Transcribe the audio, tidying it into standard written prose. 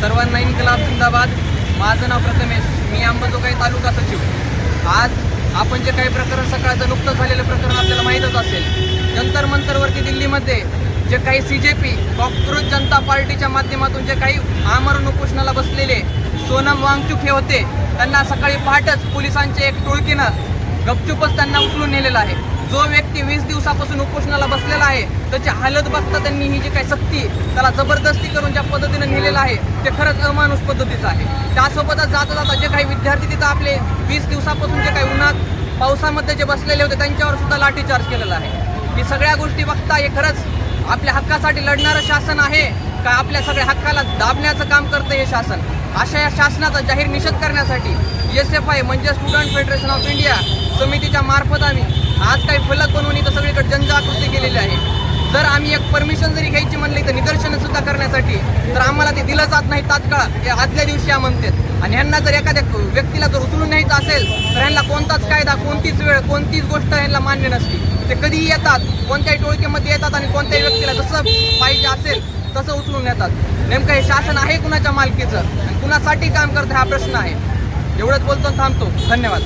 सर्वांना इन्कलाब जिंदाबाद। माझं नाव प्रथमेश, मी अंबाजोगाई तालुका सचिव। आज आपण जे काही प्रकरण सकाळचं नुकतं झालेलं प्रकरण आपल्याला माहीतच असेल। जंतर मंतरवरती दिल्लीमध्ये जे काही CJP कॉकरोच जनता पार्टीच्या माध्यमातून जे काही आमरण उपोषणाला बसलेले सोनम वांगचुक हे होते, त्यांना सकाळी पहाटच पोलिसांचे एक टोळकीनं गपचूपच त्यांना उचलून नेलेला आहे। जो व्यक्ती 20 दिवसापासून उपोषणाला बसलेला आहे त्याची हालत बघता त्यांनी ही जी काही सक्ती त्याला जबरदस्ती करून ज्या पद्धतीने नेलेलं आहे ते खरंच अमानुष पद्धतीचं आहे। त्यासोबतच जाता जाता जे काही विद्यार्थी तिथं आपले 20 दिवसापासून जे काही उन्हात पावसामध्ये जे बसलेले होते त्यांच्यावर सुद्धा लाठीचार्ज केलेला आहे। ही सगळ्या गोष्टी बघता हे खरंच आपल्या हक्कासाठी लढणारं शासन आहे का आपल्या सगळ्या हक्काला दाबण्याचं काम करतं हे शासन? अशा या शासनाचा जाहीर निषेध करण्यासाठी SFI म्हणजे स्टुडंट फेडरेशन ऑफ इंडिया समितीच्या मार्फत आम्ही आज काही फलक बनवून इथं सगळीकडे जनजागृती केलेली आहे। जर आम्ही एक परमिशन जरी घ्यायची म्हणली तर निदर्शनं सुद्धा करण्यासाठी तर आम्हाला ते दिलं जात नाही तात्काळ, ते आदल्या दिवशी म्हणतात। आणि ह्यांना जर एखाद्या व्यक्तीला जर उचलून न्यायचं असेल तर ह्यांना कोणताच कायदा, कोणतीच वेळ, कोणतीच गोष्ट ह्यांना मान्य नसते। ते कधीही येतात, कोणत्याही टोळकीमध्ये येतात आणि कोणत्याही व्यक्तीला जसं पाहिजे असेल तसं उचलून येतात। नेमकं हे शासन आहे कुणाच्या मालकीचं आणि कुणासाठी काम करतं हा प्रश्न आहे। एवढंच बोलतो, थांबतो। धन्यवाद।